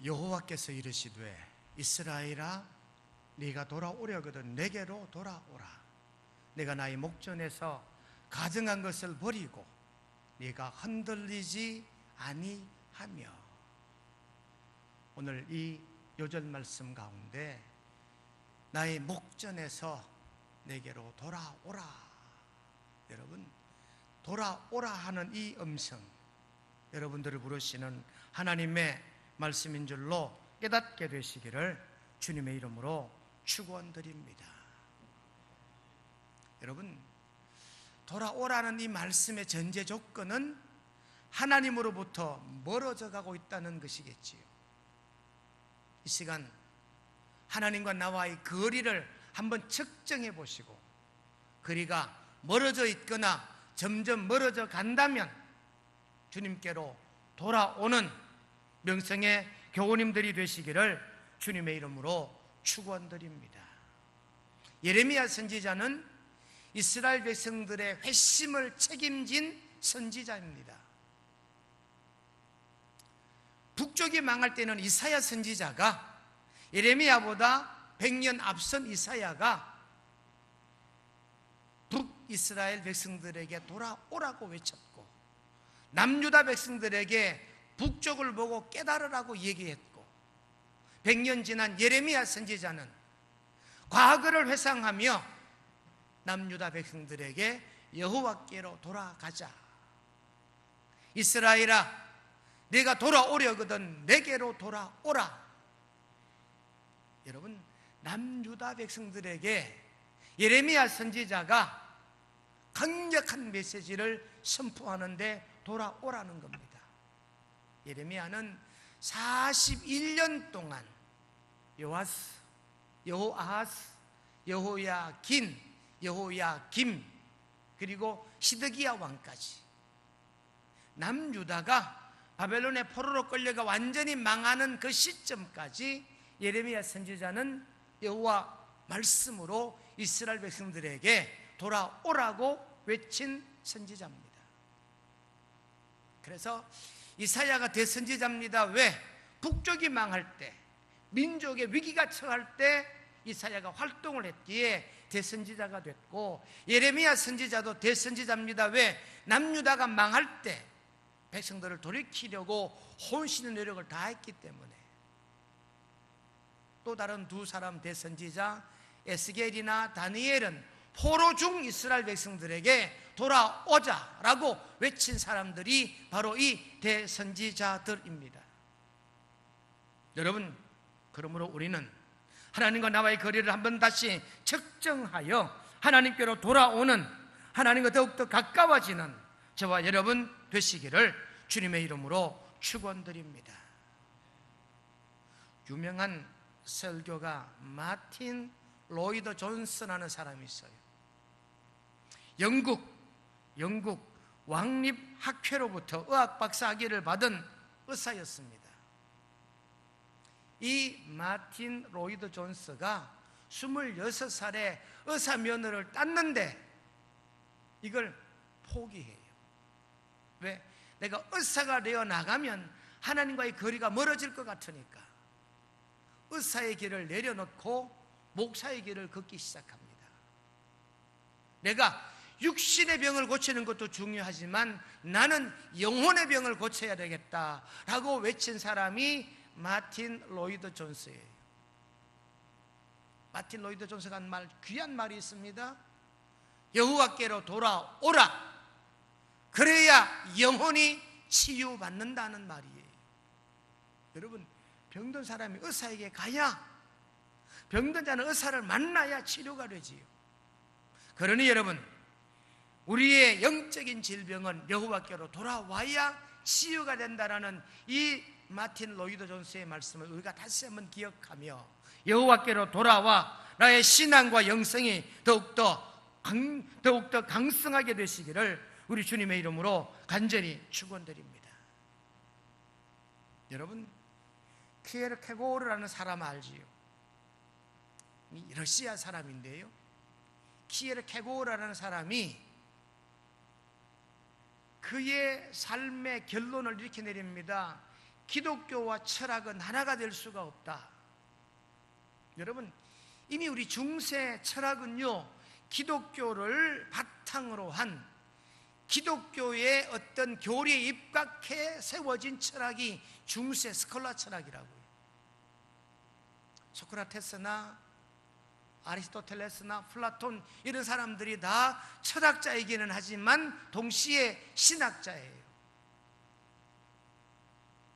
여호와께서 이르시되 이스라엘아 네가 돌아오려거든 내게로 돌아오라. 내가 나의 목전에서 가증한 것을 버리고 네가 흔들리지 아니하며. 오늘 이 요절 말씀 가운데 나의 목전에서 내게로 돌아오라. 여러분, 돌아오라 하는 이 음성, 여러분들을 부르시는 하나님의 말씀인 줄로 깨닫게 되시기를 주님의 이름으로 축원드립니다. 여러분, 돌아오라는 이 말씀의 전제 조건은 하나님으로부터 멀어져 가고 있다는 것이겠지요. 이 시간 하나님과 나와의 거리를 한번 측정해 보시고, 거리가 멀어져 있거나 점점 멀어져 간다면 주님께로 돌아오는 명성의 교우님들이 되시기를 주님의 이름으로 축원드립니다. 예레미야 선지자는 이스라엘 백성들의 회심을 책임진 선지자입니다. 북쪽이 망할 때는 이사야 선지자가, 예레미야보다 100년 앞선 이사야가 북이스라엘 백성들에게 돌아오라고 외쳤고, 남유다 백성들에게 북쪽을 보고 깨달으라고 얘기했고, 100년 지난 예레미야 선지자는 과거를 회상하며 남유다 백성들에게 여호와께로 돌아가자, 이스라엘아 내가 돌아오려거든 내게로 돌아오라. 여러분, 남유다 백성들에게 예레미야 선지자가 강력한 메시지를 선포하는데 돌아오라는 겁니다. 예레미야는 41년 동안 여호아스, 여호아하스, 여호야긴, 여호야김, 그리고 시드기야 왕까지 남유다가 바벨론의 포로로 끌려가 완전히 망하는 그 시점까지 예레미야 선지자는 여호와 말씀으로 이스라엘 백성들에게 돌아오라고 외친 선지자입니다. 그래서 이사야가 대선지자입니다. 왜? 북쪽이 망할 때, 민족의 위기가 처할 때 이사야가 활동을 했기에 대선지자가 됐고, 예레미야 선지자도 대선지자입니다. 왜? 남유다가 망할 때 백성들을 돌이키려고 혼신의 노력을 다했기 때문에. 또 다른 두 사람 대선지자 에스겔이나 다니엘은 포로 중 이스라엘 백성들에게 돌아오자라고 외친 사람들이 바로 이 대선지자들입니다. 여러분, 그러므로 우리는 하나님과 나와의 거리를 한번 다시 측정하여 하나님께로 돌아오는, 하나님과 더욱더 가까워지는 저와 여러분 되시기를 주님의 이름으로 축원드립니다. 유명한 설교가 마틴 로이드 존슨이라는 사람이 있어요. 영국 왕립학회로부터 의학 박사학위를 받은 의사였습니다. 이 마틴 로이드 존스가 26살에 의사 면허를 땄는데 이걸 포기해요. 왜? 내가 의사가 되어 나가면 하나님과의 거리가 멀어질 것 같으니까 의사의 길을 내려놓고 목사의 길을 걷기 시작합니다. 내가 육신의 병을 고치는 것도 중요하지만 나는 영혼의 병을 고쳐야 되겠다라고 외친 사람이 마틴 로이드 존스예요. 마틴 로이드 존스가 한 말, 귀한 말이 있습니다. 여호와께로 돌아오라. 그래야 영혼이 치유받는다는 말이에요. 여러분, 병든 사람이 의사에게 가야, 병든 자는 의사를 만나야 치료가 되지요. 그러니 여러분, 우리의 영적인 질병은 여호와께로 돌아와야 치유가 된다라는 이 마틴 로이드 존스의 말씀을 우리가 다시 한번 기억하며 여호와께로 돌아와 나의 신앙과 영성이 더욱더 강성하게 되시기를 우리 주님의 이름으로 간절히 축원드립니다. 여러분, 키에르케고르라는 사람 알지요? 러시아 사람인데요, 키에르케고르라는 사람이 그의 삶의 결론을 이렇게 내립니다. 기독교와 철학은 하나가 될 수가 없다. 여러분, 이미 우리 중세 철학은요, 기독교를 바탕으로 한 기독교의 어떤 교리에 입각해 세워진 철학이 중세 스콜라 철학이라고요. 소크라테스나 아리스토텔레스나 플라톤 이런 사람들이 다 철학자이기는 하지만 동시에 신학자예요.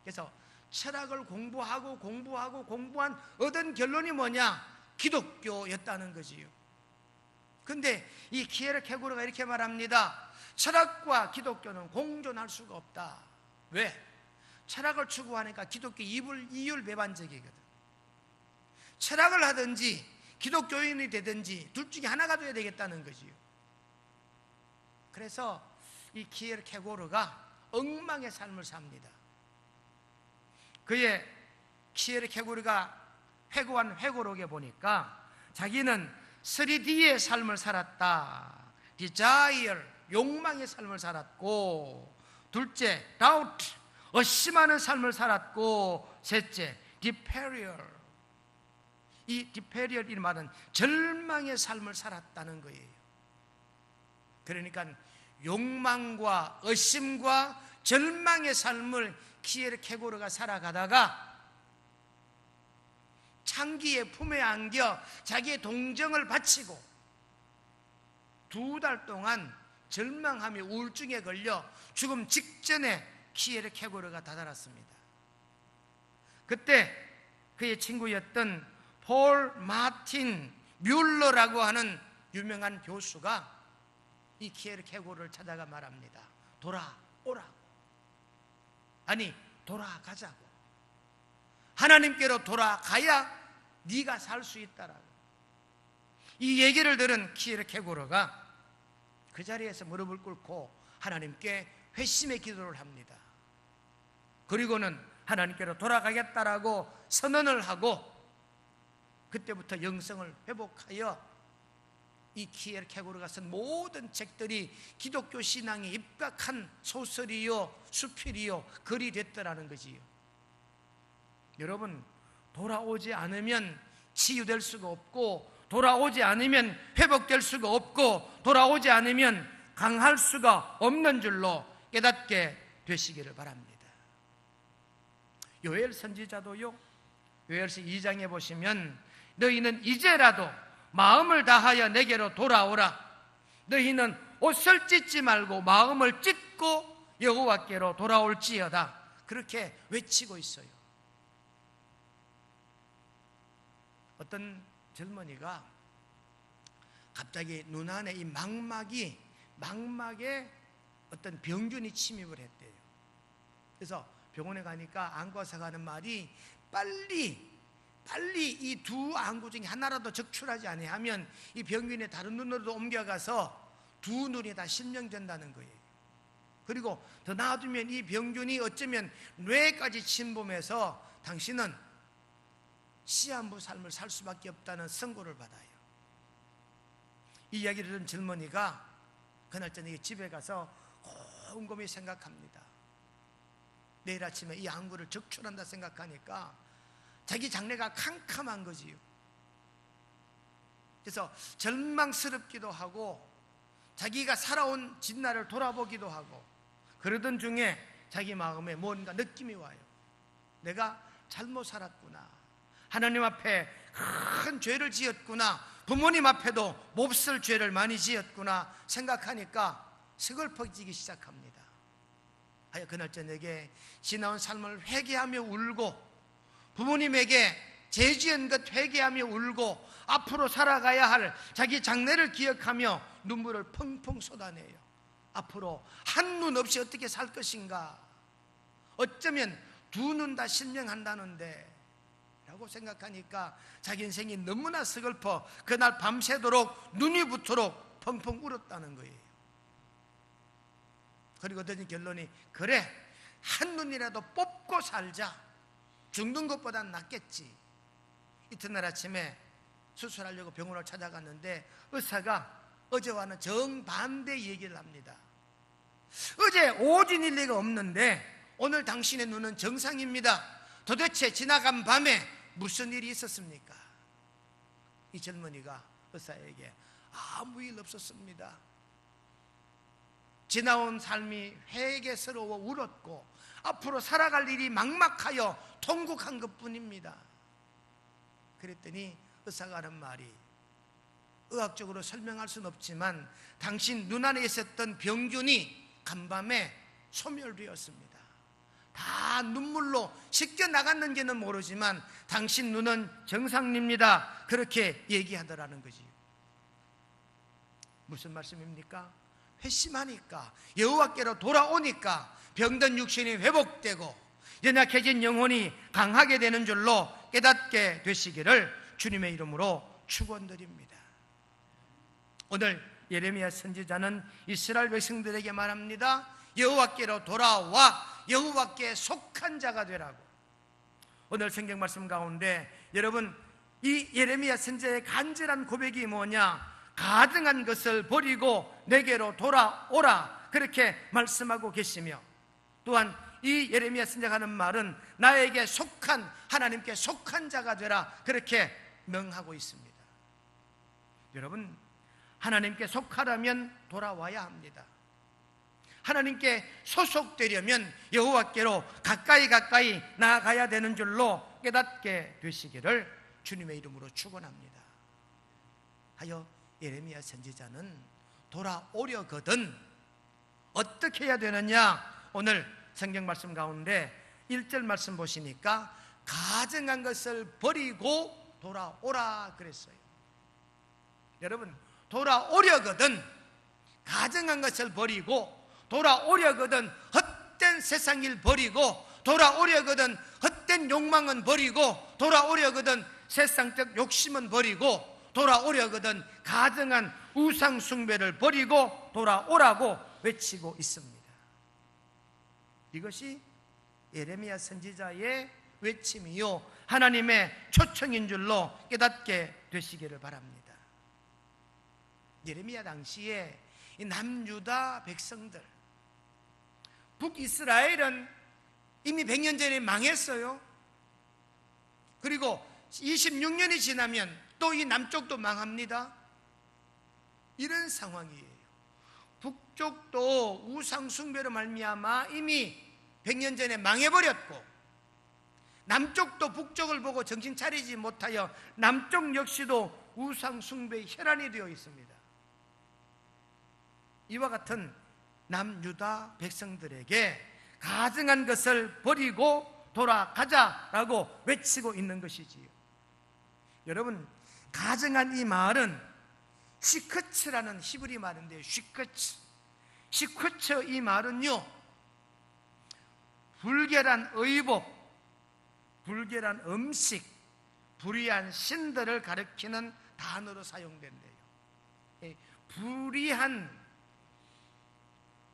그래서 철학을 공부한 얻은 결론이 뭐냐? 기독교였다는 거지요. 근데 이 키에르케고르가 이렇게 말합니다. 철학과 기독교는 공존할 수가 없다. 왜? 철학을 추구하니까 기독교 이율배반적이거든. 철학을 하든지 기독교인이 되든지 둘 중에 하나가 돼야 되겠다는 거지요. 그래서 이 키에르케고르가 엉망의 삶을 삽니다. 그의 키에르케고르가 회고한 회고록에 보니까 자기는 3D의 삶을 살았다. Desire, 욕망의 삶을 살았고, 둘째, Doubt, 의심하는 삶을 살았고, 셋째, Despair. 이 Despair 이 말은 절망의 삶을 살았다는 거예요. 그러니까 욕망과 의심과 절망의 삶을 키에르케고르가 살아가다가 창기의 품에 안겨 자기의 동정을 바치고 2달 동안 절망하며 우울증에 걸려 죽음 직전에 키에르케고르가 다다랐습니다. 그때 그의 친구였던 폴 마틴 뮬러라고 하는 유명한 교수가 이 키에르케고르를 찾아가 말합니다. 돌아오라고. 아니, 돌아가자고. 하나님께로 돌아가야 네가 살 수 있다라고. 이 얘기를 들은 키에르케고르가 그 자리에서 무릎을 꿇고 하나님께 회심의 기도를 합니다. 그리고는 하나님께로 돌아가겠다라고 선언을 하고 그때부터 영성을 회복하여 이 키에르케고르가 쓴 모든 책들이 기독교 신앙에 입각한 소설이요, 수필이요, 글이 됐더라는 거지요. 여러분, 돌아오지 않으면 치유될 수가 없고, 돌아오지 않으면 회복될 수가 없고, 돌아오지 않으면 강할 수가 없는 줄로 깨닫게 되시기를 바랍니다. 요엘 선지자도요, 요엘서 2장에 보시면 너희는 이제라도 마음을 다하여 내게로 돌아오라. 너희는 옷을 찢지 말고 마음을 찢고 여호와께로 돌아올지어다. 그렇게 외치고 있어요. 어떤 젊은이가 갑자기 눈 안에 이 망막에 어떤 병균이 침입을 했대요. 그래서 병원에 가니까 안과사가 하는 말이 빨리 이 두 안구 중에 하나라도 적출하지 아니하면 이 병균이 다른 눈으로도 옮겨가서 두 눈이 다 실명된다는 거예요. 그리고 더 나아두면 이 병균이 어쩌면 뇌까지 침범해서 당신은 시한부 삶을 살 수밖에 없다는 선고를 받아요. 이 이야기를 들은 젊은이가 그날 저녁에 집에 가서 곰곰이 생각합니다. 내일 아침에 이 안구를 적출한다 생각하니까 자기 장래가 캄캄한 거지요. 그래서 절망스럽기도 하고 자기가 살아온 진날을 돌아보기도 하고 그러던 중에 자기 마음에 뭔가 느낌이 와요. 내가 잘못 살았구나. 하나님 앞에 큰 죄를 지었구나. 부모님 앞에도 몹쓸 죄를 많이 지었구나 생각하니까 서글퍼지기 시작합니다. 하여 그날 저녁에 지나온 삶을 회개하며 울고 부모님에게 죄 지은 것 회개하며 울고 앞으로 살아가야 할 자기 장래를 기억하며 눈물을 펑펑 쏟아내요. 앞으로 한눈 없이 어떻게 살 것인가. 어쩌면 두 눈 다 실명한다는데 라고 생각하니까 자기 인생이 너무나 서글퍼 그날 밤새도록 눈이 붓도록 펑펑 울었다는 거예요. 그리고 드는 결론이 그래 한눈이라도 뽑고 살자. 죽는 것보단 낫겠지. 이튿날 아침에 수술하려고 병원을 찾아갔는데 의사가 어제와는 정반대 얘기를 합니다. 어제 오진일 리가 없는데 오늘 당신의 눈은 정상입니다. 도대체 지나간 밤에 무슨 일이 있었습니까? 이 젊은이가 의사에게 아무 일 없었습니다. 지나온 삶이 회개스러워 울었고 앞으로 살아갈 일이 막막하여 통곡한 것뿐입니다. 그랬더니 의사가 하는 말이, 의학적으로 설명할 수는 없지만 당신 눈 안에 있었던 병균이 간밤에 소멸되었습니다. 다 눈물로 씻겨 나갔는지는 모르지만 당신 눈은 정상입니다. 그렇게 얘기하더라는 거지요. 무슨 말씀입니까? 회심하니까, 여호와께로 돌아오니까 병든 육신이 회복되고 연약해진 영혼이 강하게 되는 줄로 깨닫게 되시기를 주님의 이름으로 축원드립니다. 오늘 예레미야 선지자는 이스라엘 백성들에게 말합니다. 여호와께로 돌아와 여호와께 속한 자가 되라고. 오늘 성경 말씀 가운데 여러분, 이 예레미야 선지자의 간절한 고백이 뭐냐? 가증한 것을 버리고 내게로 돌아오라, 그렇게 말씀하고 계시며, 또한 이 예레미야 선지자가 하는 말은 나에게 속한, 하나님께 속한 자가 되라, 그렇게 명하고 있습니다. 여러분, 하나님께 속하려면 돌아와야 합니다. 하나님께 소속되려면 여호와께로 가까이 나아가야 되는 줄로 깨닫게 되시기를 주님의 이름으로 축원합니다. 하여 예레미야 선지자는 돌아오려거든 어떻게 해야 되느냐? 오늘 성경 말씀 가운데 1절 말씀 보시니까 가증한 것을 버리고 돌아오라 그랬어요. 여러분, 돌아오려거든 가증한 것을 버리고, 돌아오려거든 헛된 세상일 버리고, 돌아오려거든 헛된 욕망은 버리고, 돌아오려거든 세상적 욕심은 버리고, 돌아오려거든 가증한 우상 숭배를 버리고 돌아오라고 외치고 있습니다. 이것이 예레미야 선지자의 외침이요 하나님의 초청인 줄로 깨닫게 되시기를 바랍니다. 예레미야 당시에 이 남유다 백성들, 북이스라엘은 이미 100년 전에 망했어요. 그리고 26년이 지나면 또 이 남쪽도 망합니다. 이런 상황이에요. 북쪽도 우상 숭배로 말미암아 이미 100년 전에 망해버렸고, 남쪽도 북쪽을 보고 정신 차리지 못하여 남쪽 역시도 우상 숭배의 혈안이 되어 있습니다. 이와 같은 남유다 백성들에게 가증한 것을 버리고 돌아가자라고 외치고 있는 것이지요. 여러분, 가증한 이 말은 시크츠라는 히브리 말인데요. 시크츠 이 말은요, 불결한 의복, 불결한 음식, 불의한 신들을 가리키는 단어로 사용된대요. 불의한,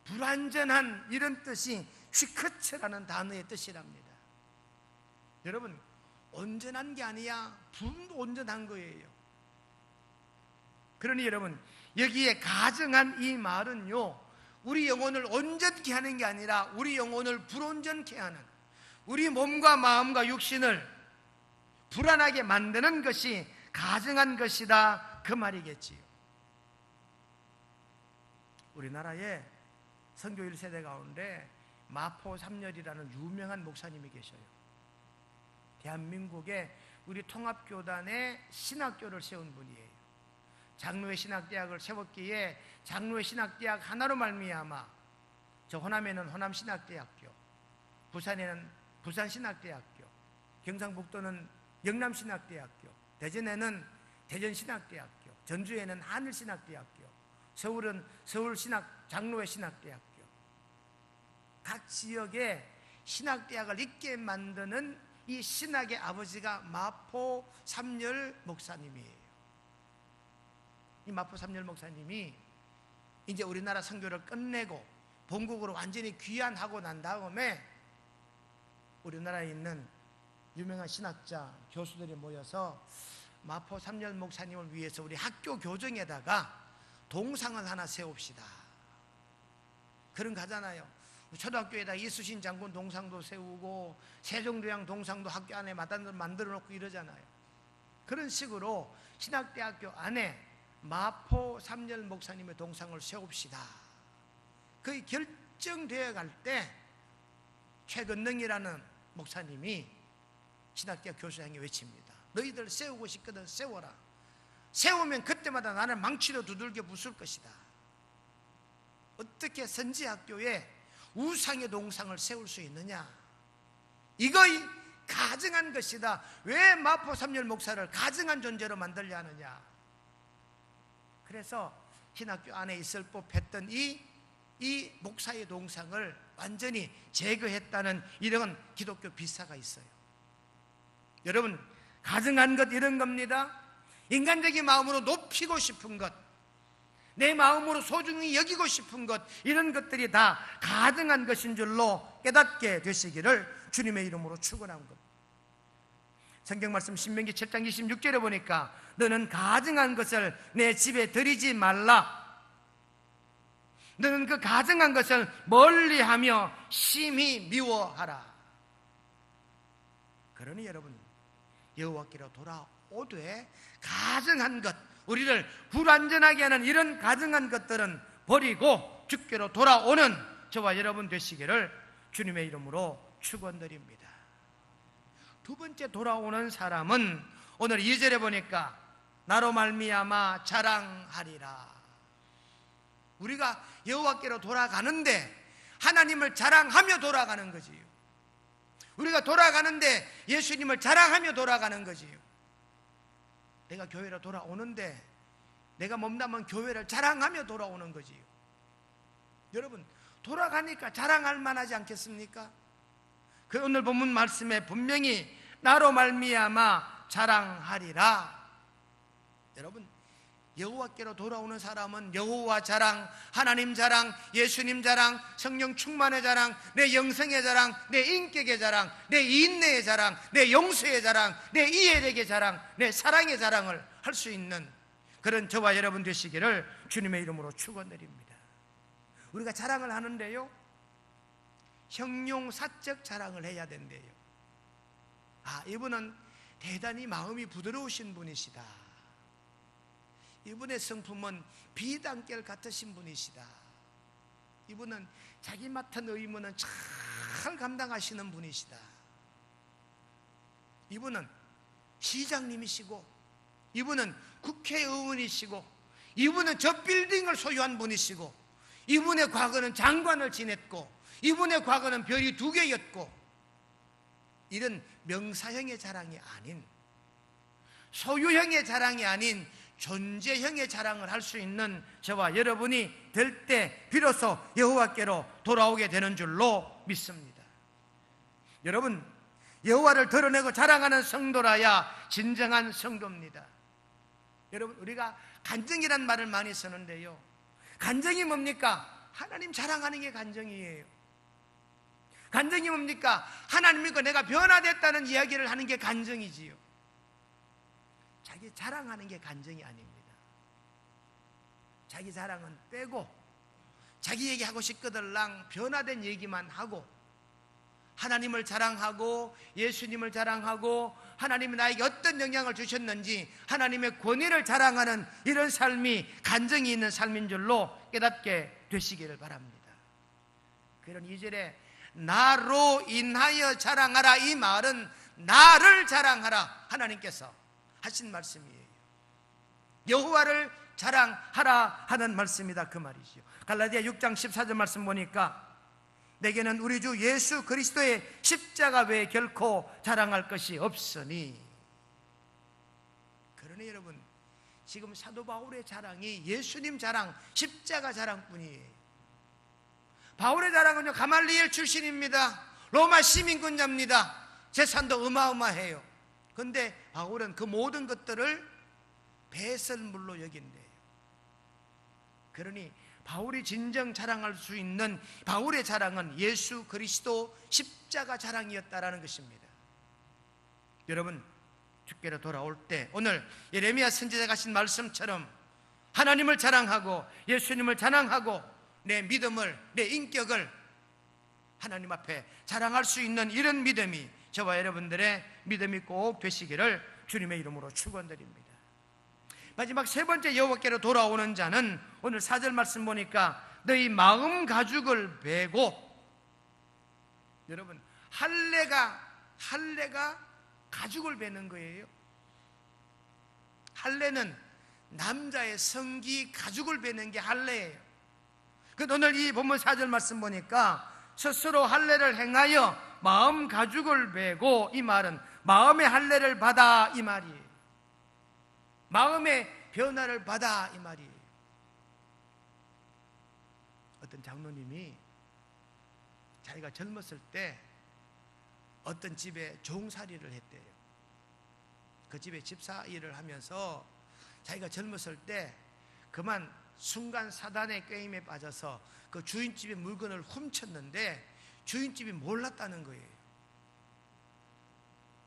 불완전한 이런 뜻이 시크츠라는 단어의 뜻이랍니다. 여러분, 온전한 게 아니야 불온전한 거예요. 그러니 여러분, 여기에 가증한 이 말은요, 우리 영혼을 온전케 하는 게 아니라 우리 영혼을 불온전케 하는, 우리 몸과 마음과 육신을 불안하게 만드는 것이 가증한 것이다, 그 말이겠지요. 우리나라에 선교 1세대 가운데 마포 삼열이라는 유명한 목사님이 계셔요. 대한민국에 우리 통합교단의 신학교를 세운 분이에요. 장로의 신학대학을 세웠기에 장로의 신학대학 하나로 말미암아, 저 호남에는 호남신학대학교, 부산에는 부산신학대학교, 경상북도는 영남신학대학교, 대전에는 대전신학대학교, 전주에는 하늘신학대학교, 서울은 장로의 신학대학교, 각 지역에 신학대학을 있게 만드는 이 신학의 아버지가 마포 삼열 목사님이에요. 이 마포 삼열 목사님이 이제 우리나라 선교를 끝내고 본국으로 완전히 귀환하고 난 다음에 우리나라에 있는 유명한 신학자, 교수들이 모여서 마포 삼열 목사님을 위해서 우리 학교 교정에다가 동상을 하나 세웁시다. 그런 거 하잖아요. 초등학교에다 이수신 장군 동상도 세우고 세종대왕 동상도 학교 안에 만들어 놓고 이러잖아요. 그런 식으로 신학대학교 안에 마포 삼열 목사님의 동상을 세웁시다. 거의 결정되어 갈 때 최건능이라는 목사님이 신학대학 교수장에 외칩니다. 너희들 세우고 싶거든 세워라. 세우면 그때마다 나는 망치로 두들겨 부술 것이다. 어떻게 선지학교에 우상의 동상을 세울 수 있느냐? 이거이 가증한 것이다. 왜 마포 삼열 목사를 가증한 존재로 만들려 하느냐? 그래서 신학교 안에 있을 법했던 이 목사의 동상을 완전히 제거했다는 이런 기독교 비사가 있어요. 여러분, 가증한 것 이런 겁니다. 인간적인 마음으로 높이고 싶은 것, 내 마음으로 소중히 여기고 싶은 것, 이런 것들이 다 가증한 것인 줄로 깨닫게 되시기를 주님의 이름으로 축원한 것. 성경 말씀 신명기 7장 26절에 보니까 너는 가증한 것을 내 집에 들이지 말라. 너는 그 가증한 것을 멀리하며 심히 미워하라. 그러니 여러분, 여호와께로 돌아오되 가증한 것, 우리를 불완전하게 하는 이런 가증한 것들은 버리고 주께로 돌아오는 저와 여러분 되시기를 주님의 이름으로 축원드립니다. 두 번째 돌아오는 사람은 오늘 2절에 보니까 나로 말미암아 자랑하리라. 우리가 여호와께로 돌아가는데 하나님을 자랑하며 돌아가는 거지요. 우리가 돌아가는데 예수님을 자랑하며 돌아가는 거지요. 내가 교회로 돌아오는데 내가 몸담은 교회를 자랑하며 돌아오는 거지요. 여러분, 돌아가니까 자랑할 만하지 않겠습니까? 그 오늘 본문 말씀에 분명히 나로 말미암아 자랑하리라. 여러분, 여호와께로 돌아오는 사람은 여호와 자랑, 하나님 자랑, 예수님 자랑, 성령 충만의 자랑, 내 영성의 자랑, 내 인격의 자랑, 내 인내의 자랑, 내 용서의 자랑, 내 이해력의 자랑, 내 사랑의 자랑을 할 수 있는 그런 저와 여러분 되시기를 주님의 이름으로 축원드립니다. 우리가 자랑을 하는데요, 형용사적 자랑을 해야 된대요. 아, 이분은 대단히 마음이 부드러우신 분이시다. 이분의 성품은 비단결 같으신 분이시다. 이분은 자기 맡은 의무는 잘 감당하시는 분이시다. 이분은 시장님이시고, 이분은 국회의원이시고, 이분은 저 빌딩을 소유한 분이시고, 이분의 과거는 장관을 지냈고, 이분의 과거는 별이 2개였고, 이런 명사형의 자랑이 아닌, 소유형의 자랑이 아닌 존재형의 자랑을 할 수 있는 저와 여러분이 될 때 비로소 여호와께로 돌아오게 되는 줄로 믿습니다. 여러분, 여호와를 드러내고 자랑하는 성도라야 진정한 성도입니다. 여러분, 우리가 간증이란 말을 많이 쓰는데요, 간증이 뭡니까? 하나님 자랑하는 게 간증이에요. 간증이 뭡니까? 하나님 믿고 내가 변화됐다는 이야기를 하는 게 간증이지요. 자기 자랑하는 게 간증이 아닙니다. 자기 자랑은 빼고 자기 얘기하고 싶거들랑 변화된 얘기만 하고, 하나님을 자랑하고 예수님을 자랑하고 하나님이 나에게 어떤 영향을 주셨는지 하나님의 권위를 자랑하는 이런 삶이 간증이 있는 삶인 줄로 깨닫게 되시기를 바랍니다. 그런 2절에 나로 인하여 자랑하라, 이 말은 나를 자랑하라 하나님께서 하신 말씀이에요. 여호와를 자랑하라 하는 말씀이다, 그 말이죠. 갈라디아 6장 14절 말씀 보니까 내게는 우리 주 예수 그리스도의 십자가 외에 결코 자랑할 것이 없으니. 그러니 여러분, 지금 사도 바울의 자랑이 예수님 자랑, 십자가 자랑뿐이에요. 바울의 자랑은요, 가말리엘 출신입니다. 로마 시민군자입니다. 재산도 어마어마해요. 그런데 바울은 그 모든 것들을 배설물로 여긴대요. 그러니 바울이 진정 자랑할 수 있는 바울의 자랑은 예수 그리스도 십자가 자랑이었다라는 것입니다. 여러분, 주께로 돌아올 때 오늘 예레미야 선지자가 하신 말씀처럼 하나님을 자랑하고 예수님을 자랑하고 내 믿음을, 내 인격을 하나님 앞에 자랑할 수 있는 이런 믿음이 저와 여러분들의 믿음이 꼭 되시기를 주님의 이름으로 축원드립니다. 마지막 세 번째 여호와께로 돌아오는 자는 오늘 4절 말씀 보니까 너희 마음 가죽을 베고, 여러분 할례가 가죽을 베는 거예요. 할례는 남자의 성기 가죽을 베는 게 할례예요. 오늘 이 본문 4절 말씀 보니까 스스로 할례를 행하여 마음 가죽을 베고, 이 말은 마음의 할례를 받아 이 말이에요. 마음의 변화를 받아 이 말이에요. 어떤 장로님이 자기가 젊었을 때 어떤 집에 종살이를 했대요. 그 집에 집사 일을 하면서 자기가 젊었을 때 그만 순간 사단의 게임에 빠져서 그 주인집의 물건을 훔쳤는데 주인집이 몰랐다는 거예요.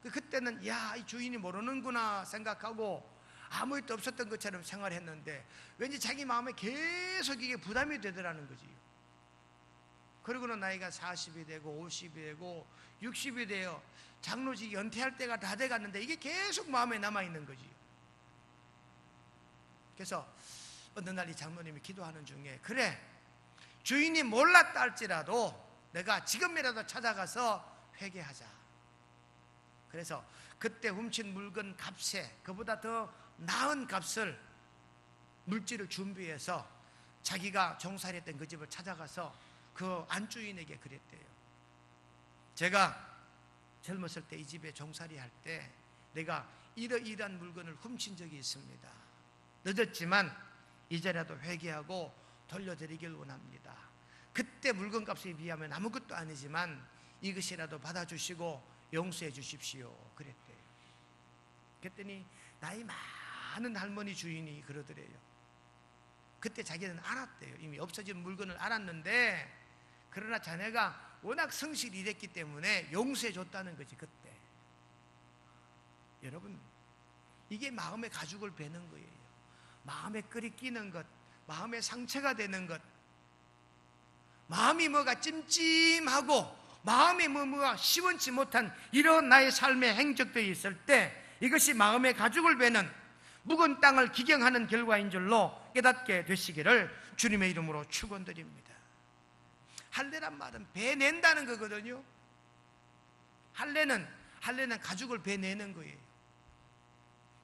그때는 야, 이 주인이 모르는구나 생각하고 아무 일도 없었던 것처럼 생활했는데 왠지 자기 마음에 계속 이게 부담이 되더라는 거지. 그러고는 나이가 40이 되고 50이 되고 60이 되어 장로직 연퇴할 때가 다 돼갔는데 이게 계속 마음에 남아있는 거지. 그래서 어느 날 이 장로님이 기도하는 중에, 그래 주인이 몰랐다 할지라도 내가 지금이라도 찾아가서 회개하자. 그래서 그때 훔친 물건 값에 그보다 더 나은 값을 물질을 준비해서 자기가 종살이했던 그 집을 찾아가서 그 안주인에게 그랬대요. 제가 젊었을 때 이 집에 종살이 할 때 내가 이러이러한 물건을 훔친 적이 있습니다. 늦었지만 이제라도 회개하고 돌려드리길 원합니다. 그때 물건값에 비하면 아무것도 아니지만 이것이라도 받아주시고 용서해 주십시오. 그랬대요. 그랬더니 나이 많은 할머니 주인이 그러더래요. 그때 자기는 알았대요. 이미 없어진 물건을 알았는데, 그러나 자네가 워낙 성실히 일했기 때문에 용서해 줬다는 거지. 그때 여러분, 이게 마음의 가죽을 베는 거예요. 마음에 끓이 끼는 것, 마음에 상처가 되는 것, 마음이 뭐가 찜찜하고 마음이 뭐가 시원치 못한 이런 나의 삶의 행적들이 있을 때 이것이 마음의 가죽을 베는 묵은 땅을 기경하는 결과인 줄로 깨닫게 되시기를 주님의 이름으로 축원드립니다. 할례란 말은 베낸다는 거거든요. 할례는 가죽을 베내는 거예요.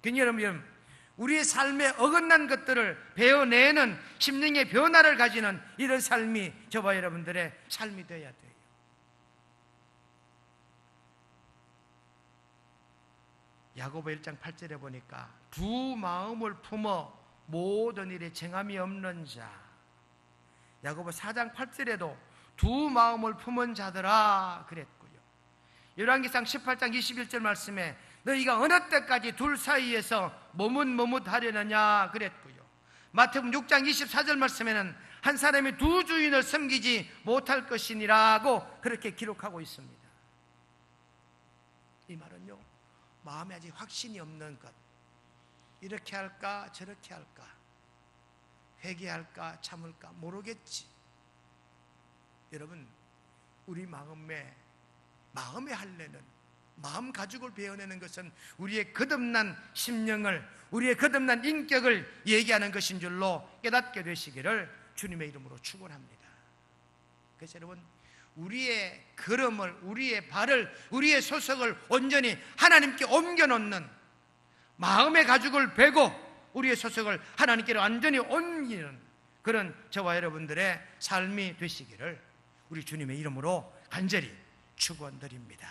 그러니까 여러분, 우리의 삶에 어긋난 것들을 베어내는 심령의 변화를 가지는 이런 삶이 저와 여러분들의 삶이 되어야 돼요. 야고보 1장 8절에 보니까 두 마음을 품어 모든 일에 정함이 없는 자, 야고보 4장 8절에도 두 마음을 품은 자들아 그랬고요. 열왕기상 18장 21절 말씀에 너희가 어느 때까지 둘 사이에서 머뭇머뭇하려느냐 그랬고요. 마태복음 6장 24절 말씀에는 한 사람이 두 주인을 섬기지 못할 것이니라고 그렇게 기록하고 있습니다. 이 말은요, 마음에 아직 확신이 없는 것, 이렇게 할까 저렇게 할까, 회개할까 참을까 모르겠지. 여러분, 우리 마음의 할례는, 마음 가죽을 베어내는 것은 우리의 거듭난 심령을, 우리의 거듭난 인격을 얘기하는 것인 줄로 깨닫게 되시기를 주님의 이름으로 축원합니다. 그래서 여러분, 우리의 걸음을, 우리의 발을, 우리의 소속을 온전히 하나님께 옮겨놓는, 마음의 가죽을 베고 우리의 소속을 하나님께로 완전히 옮기는 그런 저와 여러분들의 삶이 되시기를 우리 주님의 이름으로 간절히 축원드립니다.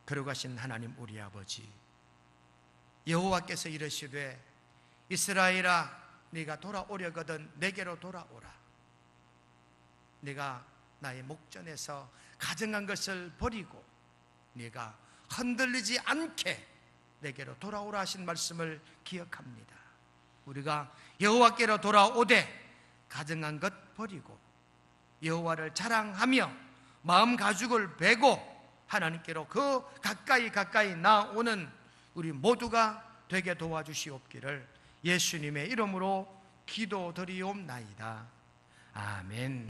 거룩하신 하나님 우리 아버지, 여호와께서 이르시되 이스라엘아 네가 돌아오려거든 내게로 돌아오라. 네가 나의 목전에서 가증한 것을 버리고 네가 흔들리지 않게 내게로 돌아오라 하신 말씀을 기억합니다. 우리가 여호와께로 돌아오되 가증한 것 버리고 여호와를 자랑하며 마음 가죽을 베고 하나님께로 그 가까이 나오는 우리 모두가 되게 도와주시옵기를 예수님의 이름으로 기도드리옵나이다. 아멘.